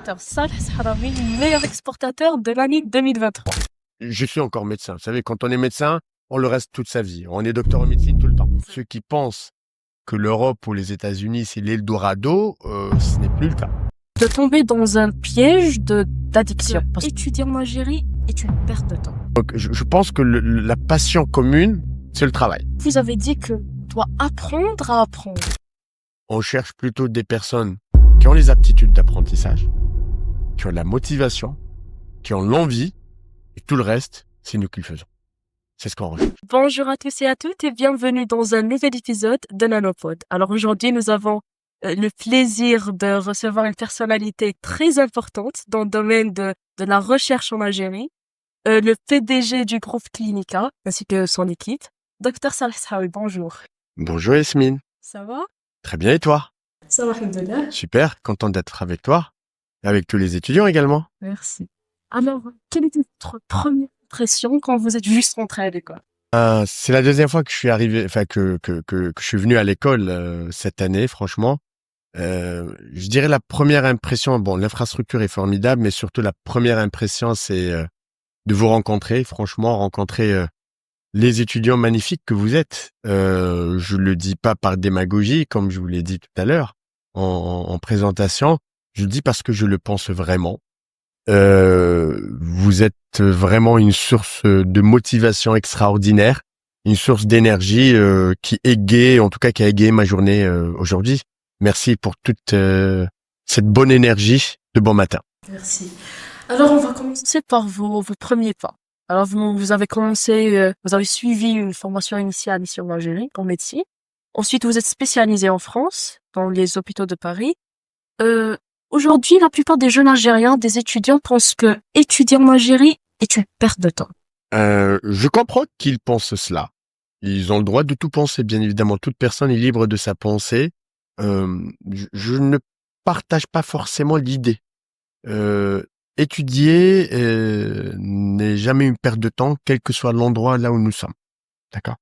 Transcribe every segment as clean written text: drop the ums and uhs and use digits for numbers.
docteur Saleh Sahraoui, meilleur exportateur de l'année 2023. Je suis encore médecin. Vous savez, quand on est médecin, on le reste toute sa vie. On est docteur en médecine tout le temps. Ceux qui pensent que l'Europe ou les États-Unis, c'est l'Eldorado, ce n'est plus le cas. De tomber dans un piège d'addiction. Parce qu'étudier en Algérie est une perte de temps. Donc, je pense que la passion commune, c'est le travail. Vous avez dit que doit apprendre à apprendre. On cherche plutôt des personnes qui ont les aptitudes d'apprentissage, qui ont la motivation, qui ont l'envie, et tout le reste, c'est nous qui le faisons. C'est ce qu'on recherche. Bonjour à tous et à toutes et bienvenue dans un nouvel épisode de Nanopod. Alors aujourd'hui, nous avons le plaisir de recevoir une personnalité très importante dans le domaine de la recherche en Algérie, le PDG du groupe Clinica, ainsi que son équipe, Dr Saleh Sahraoui. Bonjour. Bonjour Yasmine. Ça va? Très bien, et toi? Ça va, alhamdoulilah. Super, content d'être avec toi, et avec tous les étudiants également. Merci. Alors, quelle était votre première impression quand vous êtes juste rentré à l'école? C'est la deuxième fois que je suis arrivé, enfin que je suis venu à l'école cette année, franchement. Je dirais la première impression, bon, l'infrastructure est formidable, mais surtout la première impression, c'est de vous rencontrer, franchement, rencontrer les étudiants magnifiques que vous êtes. Je le dis pas par démagogie, comme je vous l'ai dit tout à l'heure en présentation. Je le dis parce que je le pense vraiment. Vous êtes vraiment une source de motivation extraordinaire, une source d'énergie qui égaye, en tout cas qui a égayé ma journée aujourd'hui. Merci pour toute cette bonne énergie de bon matin. Merci. Alors, on va commencer par vos premiers pas. Alors, vous avez commencé, vous avez suivi une formation initiale ici en Algérie, en médecine. Ensuite, vous êtes spécialisé en France, dans les hôpitaux de Paris. Aujourd'hui, la plupart des jeunes Algériens, des étudiants, pensent que étudier en Algérie est une perte de temps. Je comprends qu'ils pensent cela. Ils ont le droit de tout penser, bien évidemment. Toute personne est libre de sa pensée. Je ne partage pas forcément l'idée. Étudier n'est jamais une perte de temps, quel que soit l'endroit là où nous sommes. D'accord?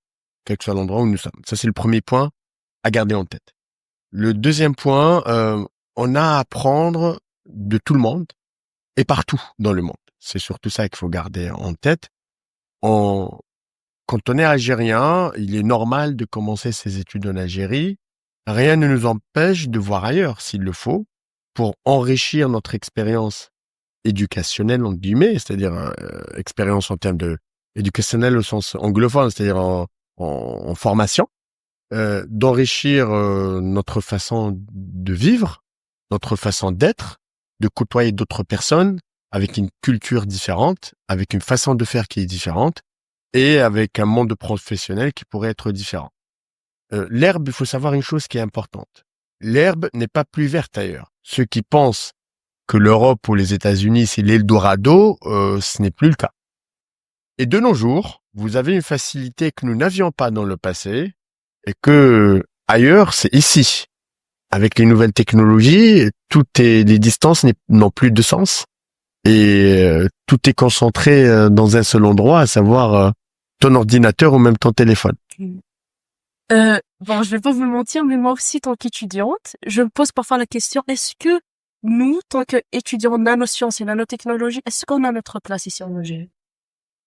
Quel que soit l'endroit où nous sommes. Ça, c'est le premier point à garder en tête. Le deuxième point, on a à apprendre de tout le monde et partout dans le monde. C'est surtout ça qu'il faut garder en tête. Quand on est algérien, il est normal de commencer ses études en Algérie. Rien ne nous empêche de voir ailleurs s'il le faut pour enrichir notre expérience éducationnelle, entre guillemets, c'est-à-dire expérience en termes de éducationnelle au sens anglophone, c'est-à-dire en formation, d'enrichir notre façon de vivre, notre façon d'être, de côtoyer d'autres personnes avec une culture différente, avec une façon de faire qui est différente et avec un monde professionnel qui pourrait être différent. L'herbe, il faut savoir une chose qui est importante. L'herbe n'est pas plus verte ailleurs. Ceux qui pensent que l'Europe ou les États-Unis, c'est l'Eldorado, ce n'est plus le cas. Et de nos jours, vous avez une facilité que nous n'avions pas dans le passé et que ailleurs, c'est ici. Avec les nouvelles technologies, les distances n'ont plus de sens et tout est concentré dans un seul endroit, à savoir ton ordinateur ou même ton téléphone. Bon, je vais pas vous mentir, mais moi aussi, tant qu'étudiante, je me pose parfois la question, est-ce que nous, tant qu'étudiants en nanosciences et nanotechnologie, est-ce qu'on a notre place ici en Algérie?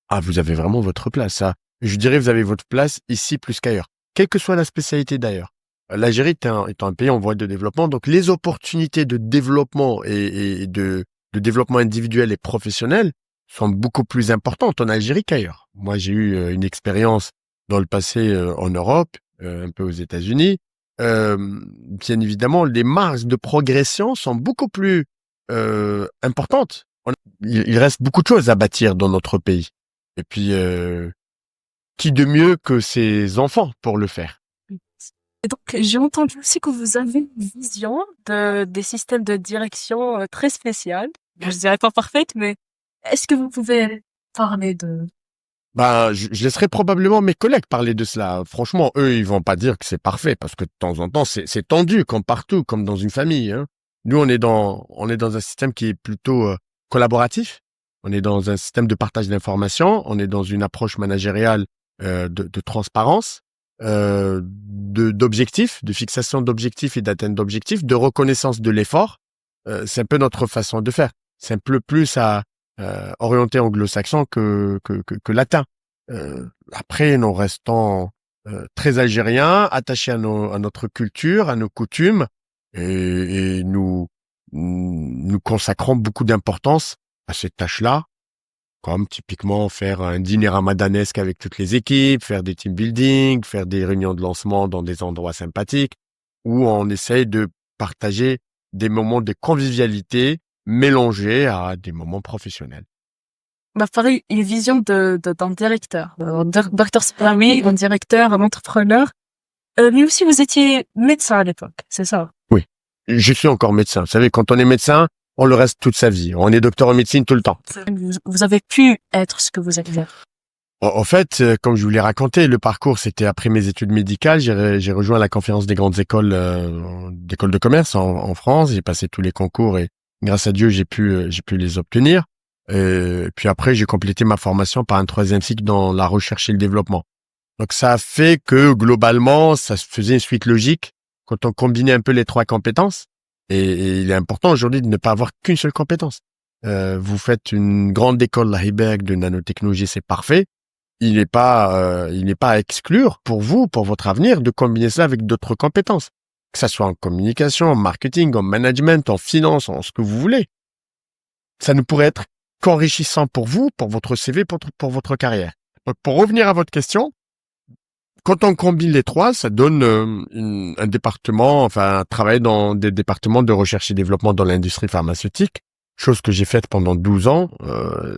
Ah, vous avez vraiment votre place, ça. Je dirais vous avez votre place ici plus qu'ailleurs. Quelle que soit la spécialité d'ailleurs. L'Algérie est un pays en voie de développement, donc les opportunités de développement et de développement individuel et professionnel sont beaucoup plus importantes en Algérie qu'ailleurs. Moi, j'ai eu une expérience dans le passé en Europe, un peu aux États-Unis. Bien évidemment, les marges de progression sont beaucoup plus importantes. Il reste beaucoup de choses à bâtir dans notre pays. Et puis, qui de mieux que ses enfants pour le faire? Et donc, j'ai entendu aussi que vous avez une vision des systèmes de direction très spéciale. Je dirais pas parfaite, mais est-ce que vous pouvez parler de... Je laisserai probablement mes collègues parler de cela. Franchement, eux, ils vont pas dire que c'est parfait parce que de temps en temps, c'est tendu comme partout, comme dans une famille, hein. Nous, on est dans un système qui est plutôt collaboratif. On est dans un système de partage d'informations. On est dans une approche managériale de transparence, d'objectifs, de fixation d'objectifs et d'atteinte d'objectifs, de reconnaissance de l'effort. c'est un peu notre façon de faire. C'est un peu plus orienté anglo-saxon que latin. Après, nous restons très algériens, attachés à notre culture, à nos coutumes, et nous consacrons beaucoup d'importance à cette tâche-là, comme typiquement faire un dîner ramadanesque avec toutes les équipes, faire des team building, faire des réunions de lancement dans des endroits sympathiques, où on essaye de partager des moments de convivialité mélangés à des moments professionnels. Bah, pareil, une vision d'un directeur, Dr. Sperry, un directeur, un entrepreneur. Mais aussi, vous étiez médecin à l'époque, c'est ça? Oui, je suis encore médecin. Vous savez, quand on est médecin, on le reste toute sa vie. On est docteur en médecine tout le temps. Vous avez pu être ce que vous êtes. En fait, comme je vous l'ai raconté, le parcours, c'était après mes études médicales. J'ai rejoint la conférence des grandes écoles d'écoles de commerce en France. J'ai passé tous les concours et grâce à Dieu, j'ai pu les obtenir. Puis après, j'ai complété ma formation par un 3e cycle dans la recherche et le développement. Donc ça a fait que globalement, ça se faisait une suite logique quand on combinait un peu les 3 compétences. Et il est important aujourd'hui de ne pas avoir qu'une seule compétence. Vous faites une grande école, la Heiberg de nanotechnologie, c'est parfait. Il n'est pas à exclure pour vous, pour votre avenir, de combiner cela avec d'autres compétences. Que ça soit en communication, en marketing, en management, en finance, en ce que vous voulez. Ça ne pourrait être qu'enrichissant pour vous, pour votre CV, pour votre carrière. Donc, pour revenir à votre question, quand on combine les 3, ça donne un département, enfin, travailler dans des départements de recherche et développement dans l'industrie pharmaceutique, chose que j'ai faite pendant 12 ans,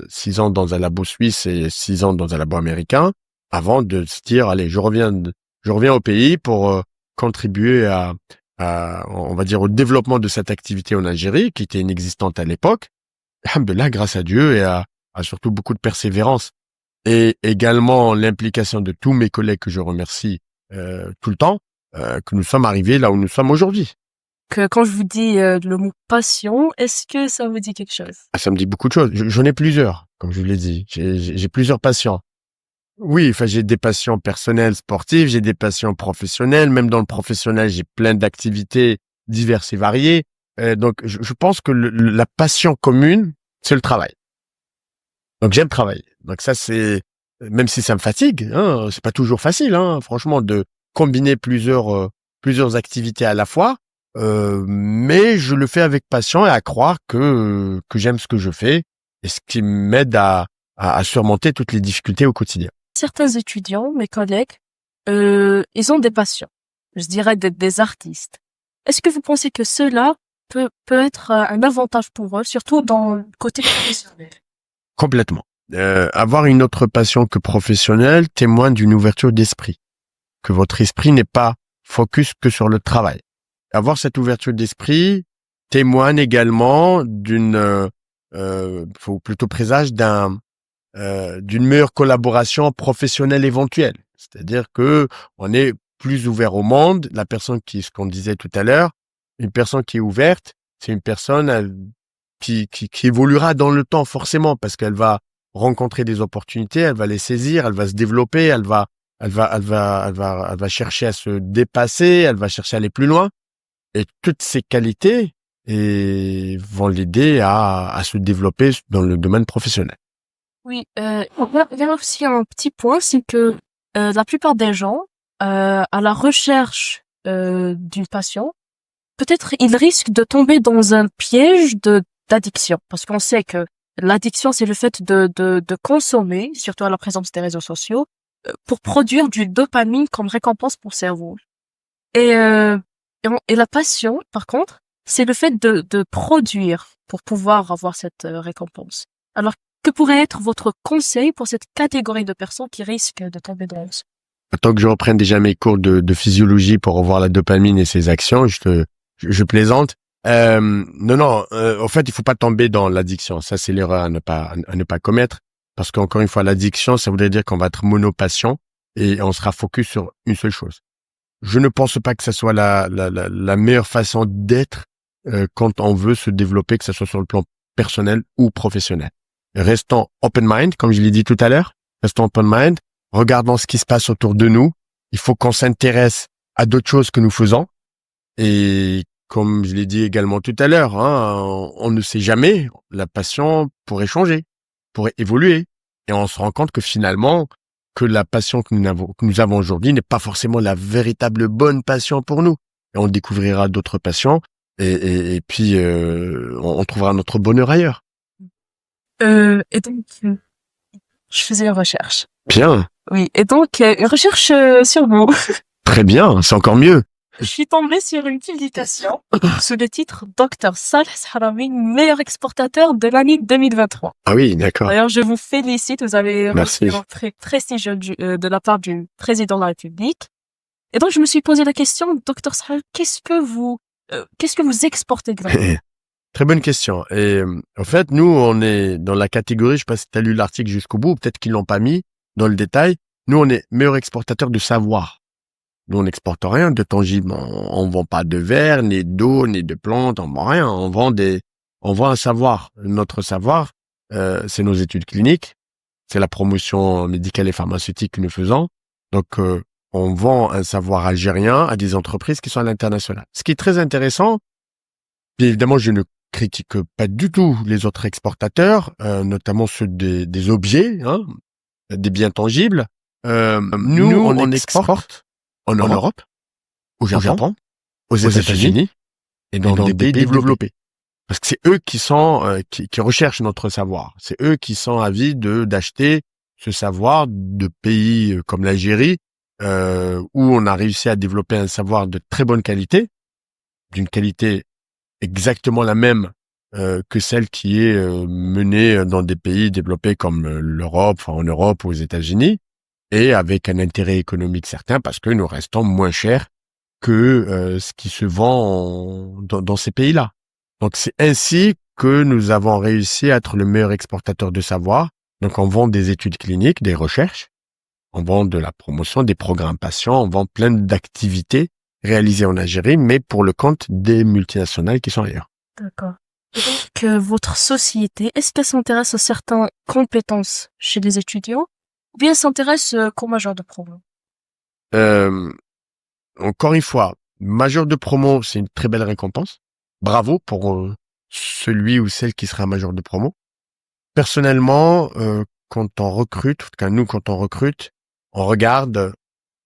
6 ans dans un labo suisse et 6 ans dans un labo américain, avant de se dire, allez, je reviens au pays pour contribuer on va dire, au développement de cette activité en Algérie, qui était inexistante à l'époque. Alhamdoulilah, grâce à Dieu et à surtout beaucoup de persévérance. Et également l'implication de tous mes collègues que je remercie tout le temps, que nous sommes arrivés là où nous sommes aujourd'hui. Que quand je vous dis le mot passion, est-ce que ça vous dit quelque chose? Ça me dit beaucoup de choses. J'en ai plusieurs, comme je vous l'ai dit. J'ai plusieurs passions. Oui, enfin j'ai des passions personnelles, sportives, j'ai des passions professionnelles. Même dans le professionnel, j'ai plein d'activités diverses et variées. Donc je pense que la passion commune, c'est le travail. Donc j'aime travailler. Donc ça c'est, même si ça me fatigue, hein, c'est pas toujours facile, hein, franchement, de combiner plusieurs activités à la fois. Mais je le fais avec passion et à croire que j'aime ce que je fais et ce qui m'aide à surmonter toutes les difficultés au quotidien. Certains étudiants, mes collègues, ils ont des passions. Je dirais des artistes. Est-ce que vous pensez que cela peut être un avantage pour eux, surtout dans le côté professionnel? Complètement. Avoir une autre passion que professionnelle témoigne d'une ouverture d'esprit. Que votre esprit n'est pas focus que sur le travail. Avoir cette ouverture d'esprit témoigne également faut plutôt présage d'une meilleure collaboration professionnelle éventuelle. C'est-à-dire que on est plus ouvert au monde. La personne ce qu'on disait tout à l'heure, une personne qui est ouverte, c'est une personne qui évoluera dans le temps forcément parce qu'elle va rencontrer des opportunités, elle va les saisir, elle va se développer, elle va chercher à se dépasser, elle va chercher à aller plus loin. Et toutes ces qualités vont l'aider à se développer dans le domaine professionnel. Oui, il y a aussi un petit point, c'est que la plupart des gens, à la recherche d'une passion, peut-être ils risquent de tomber dans un piège d'addiction, parce qu'on sait que l'addiction, c'est le fait de consommer, surtout à la présence des réseaux sociaux, pour produire du dopamine comme récompense pour le cerveau. Et la passion, par contre, c'est le fait de produire pour pouvoir avoir cette récompense. Alors, que pourrait être votre conseil pour cette catégorie de personnes qui risquent de tomber dans ça? Tant que je reprenne déjà mes cours de physiologie pour revoir la dopamine et ses actions, je plaisante. Non, en fait, il faut pas tomber dans l'addiction. Ça, c'est l'erreur à ne pas commettre. Parce qu'encore une fois, l'addiction, ça voudrait dire qu'on va être monopatient et on sera focus sur une seule chose. Je ne pense pas que ça soit la meilleure façon d'être quand on veut se développer, que ce soit sur le plan personnel ou professionnel. Restons open mind, comme je l'ai dit tout à l'heure. Restons open mind. Regardons ce qui se passe autour de nous. Il faut qu'on s'intéresse à d'autres choses que nous faisons. Et comme je l'ai dit également tout à l'heure, hein, on ne sait jamais, la passion pourrait changer, pourrait évoluer. Et on se rend compte que finalement, que la passion que nous avons aujourd'hui n'est pas forcément la véritable bonne passion pour nous. Et on découvrira d'autres passions et puis on trouvera notre bonheur ailleurs. Et donc, je faisais une recherche. Bien, Oui, et donc, une recherche sur vous. très bien, c'est encore mieux. Je suis tombée sur une publication sous le titre Dr Saleh Sahraoui, meilleur exportateur de l'année 2023. Ah oui, d'accord. D'ailleurs, je vous félicite, vous avez Merci. reçu un très prestigieux de la part du président de la République. Et donc, je me suis posé la question, Dr Saleh, qu'est-ce que vous exportez exactement? Très bonne question. Et en fait, nous, on est dans la catégorie, je sais pas si tu as lu l'article jusqu'au bout, peut-être qu'ils l'ont pas mis dans le détail. Nous, on est meilleur exportateur de savoir. Nous, on n'exporte rien de tangible. On vend pas de verre, ni d'eau, ni de plantes, on vend rien. On vend un savoir. Notre savoir, c'est nos études cliniques, c'est la promotion médicale et pharmaceutique que nous faisons. Donc, on vend un savoir algérien à des entreprises qui sont à l'international. Ce qui est très intéressant, bien évidemment, je ne critique pas du tout les autres exportateurs, notamment ceux des objets, hein, des biens tangibles. Nous, on exporte en Europe, au Japon, aux États-Unis et dans des pays développés. Parce que c'est eux qui sont qui recherchent notre savoir. C'est eux qui sont avides d'acheter ce savoir de pays comme l'Algérie, où on a réussi à développer un savoir de très bonne qualité, d'une qualité exactement la même que celle qui est menée dans des pays développés comme l'Europe, enfin en Europe ou aux États-Unis, et avec un intérêt économique certain parce que nous restons moins chers que ce qui se vend dans ces pays-là. Donc c'est ainsi que nous avons réussi à être le meilleur exportateur de savoir. Donc on vend des études cliniques, des recherches, on vend de la promotion, des programmes patients, on vend plein d'activités réalisées en Algérie, mais pour le compte des multinationales qui sont ailleurs. D'accord. Et donc, votre société, est-ce qu'elle s'intéresse à certaines compétences chez les étudiants ou bien elle s'intéresse qu'au major de promo? Encore une fois, major de promo, c'est une très belle récompense. Bravo pour celui ou celle qui sera major de promo. Personnellement, quand on recrute, en tout cas nous, quand on recrute, on regarde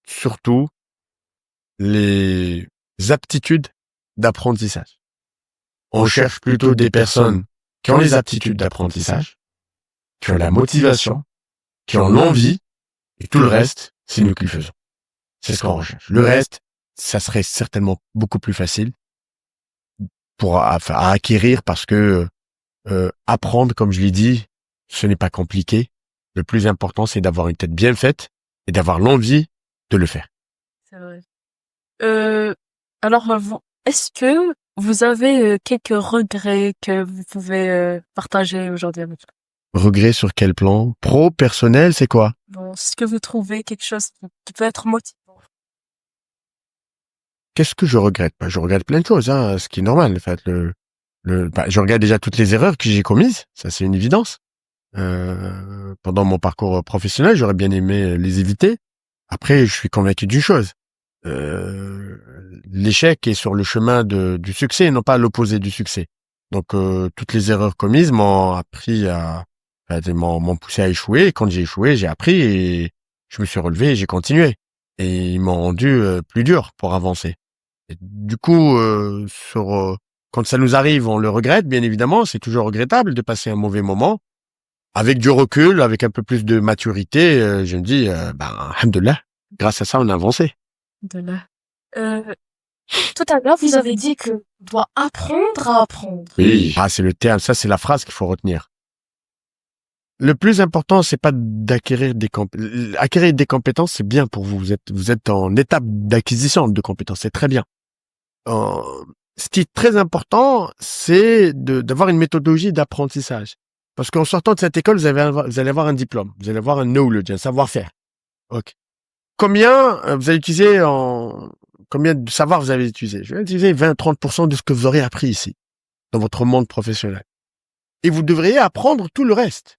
surtout les aptitudes d'apprentissage. On cherche plutôt des personnes qui ont les aptitudes d'apprentissage, qui ont la motivation, qui ont l'envie, et tout le reste, c'est nous qui le faisons. C'est ce qu'on recherche. Le reste, ça serait certainement beaucoup plus facile à acquérir parce que apprendre, comme je l'ai dit, ce n'est pas compliqué. Le plus important, c'est d'avoir une tête bien faite et d'avoir l'envie de le faire. C'est vrai. Alors, est-ce que vous avez quelques regrets que vous pouvez partager aujourd'hui avec nous? Regret sur quel plan? Pro, personnel, c'est quoi? Bon, est-ce que vous trouvez quelque chose qui peut être motivant? Qu'est-ce que je regrette? Je regrette plein de choses, hein, ce qui est normal. En fait, je regrette déjà toutes les erreurs que j'ai commises. Ça, c'est une évidence. Pendant mon parcours professionnel, j'aurais bien aimé les éviter. Après, je suis convaincu d'une chose. L'échec est sur le chemin du succès et non pas à l'opposé du succès. Donc, toutes les erreurs commises m'ont appris m'ont poussé à échouer. Et quand j'ai échoué, j'ai appris et je me suis relevé et j'ai continué. Et ils m'ont rendu plus dur pour avancer. Et du coup, quand ça nous arrive, on le regrette, bien évidemment. C'est toujours regrettable de passer un mauvais moment. Avec du recul, avec un peu plus de maturité, je me dis, alhamdoulilah, grâce à ça, on a avancé. De là. Tout à l'heure, vous avez dit que on doit apprendre à apprendre. Oui. Ah, c'est le terme, ça, c'est la phrase qu'il faut retenir. Le plus important, c'est pas d'acquérir acquérir des compétences, c'est bien pour vous. Vous êtes en étape d'acquisition de compétences, c'est très bien. Ce qui est très important, c'est d'avoir une méthodologie d'apprentissage. Parce qu'en sortant de cette école, vous allez avoir un diplôme, vous allez avoir un knowledge, un savoir-faire. Ok. Combien vous allez utiliser combien de savoir vous avez utilisé? Je vais utiliser 20-30% de ce que vous aurez appris ici, dans votre monde professionnel. Et vous devriez apprendre tout le reste.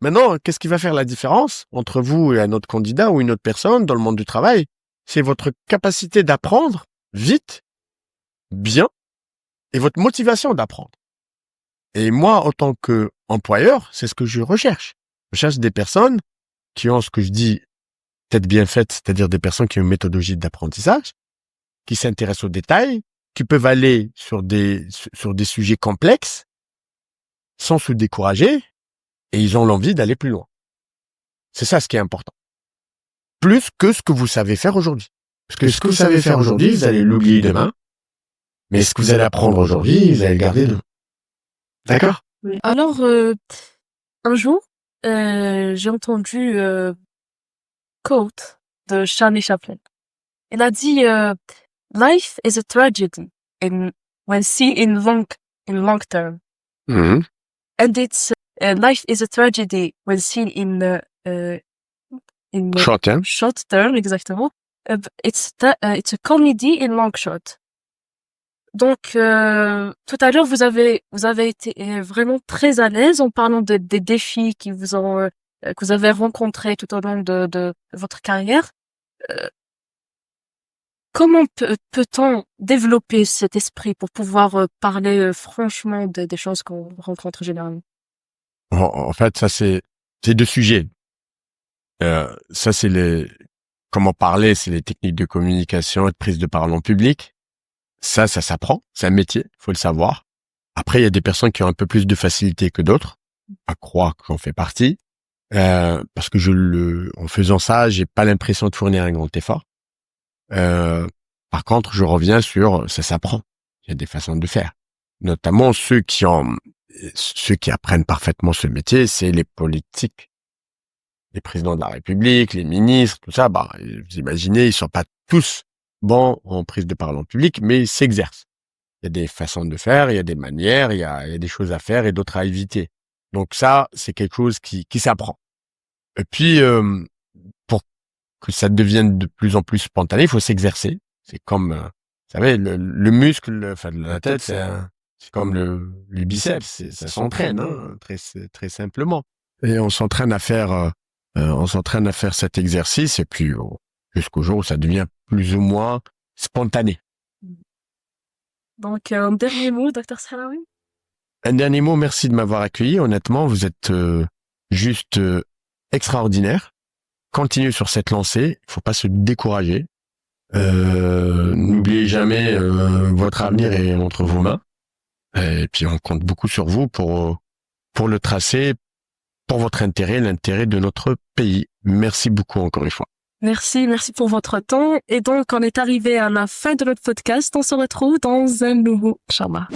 Maintenant, qu'est-ce qui va faire la différence entre vous et un autre candidat ou une autre personne dans le monde du travail? C'est votre capacité d'apprendre vite, bien et votre motivation d'apprendre. Et moi, en tant qu'employeur, c'est ce que je recherche. Je cherche des personnes qui ont ce que je dis tête bien faite, c'est-à-dire des personnes qui ont une méthodologie d'apprentissage, qui s'intéressent aux détails, qui peuvent aller sur des sujets complexes sans se décourager, et ils ont l'envie d'aller plus loin. C'est ça ce qui est important. Plus que ce que vous savez faire aujourd'hui. Parce que ce que vous savez faire aujourd'hui, vous allez l'oublier demain. Mais ce que vous allez apprendre aujourd'hui, vous allez le garder demain. D'accord? Oui. Alors, un jour, j'ai entendu quote de Charlie Chaplin. Il a dit Life is a tragedy when seen in long term. Mhm. And it's life is a tragedy when seen in Short term. short term, exactement. It's a comedy in long shot. Donc, tout à l'heure, vous avez été vraiment très à l'aise en parlant des défis qui vous ont que vous avez rencontrés tout au long de votre carrière. Comment peut-on développer cet esprit pour pouvoir parler franchement des choses qu'on rencontre généralement? En fait, ça c'est deux sujets. Ça c'est comment parler, c'est les techniques de communication et de prise de parole en public. Ça s'apprend, c'est un métier, faut le savoir. Après, il y a des personnes qui ont un peu plus de facilité que d'autres, à croire qu'on fait partie, parce que en faisant ça, j'ai pas l'impression de fournir un grand effort. Par contre, je reviens sur ça s'apprend. Il y a des façons de faire, notamment ceux qui apprennent parfaitement ce métier, c'est les politiques, les présidents de la République, les ministres, tout ça. Bah, vous imaginez, ils sont pas tous bons en prise de parole en public, mais ils s'exercent. Il y a des façons de faire, il y a des manières, il y a des choses à faire et d'autres à éviter. Donc ça, c'est quelque chose qui s'apprend. Et puis, pour que ça devienne de plus en plus spontané, il faut s'exercer. C'est comme, vous savez, le muscle, enfin, de la tête, c'est comme le biceps, ça s'entraîne, hein, très simplement. Et on s'entraîne à faire cet exercice, et puis jusqu'au jour où ça devient plus ou moins spontané. Donc, un dernier mot, Dr. Salawi? Un dernier mot, merci de m'avoir accueilli. Honnêtement, vous êtes juste extraordinaire. Continuez sur cette lancée, il faut pas se décourager. N'oubliez jamais, votre avenir est entre vos mains. Et puis on compte beaucoup sur vous pour le tracer, pour votre intérêt, l'intérêt de notre pays. Merci beaucoup encore une fois. Merci pour votre temps. Et donc, on est arrivé à la fin de notre podcast. On se retrouve dans un nouveau Inch'Allah.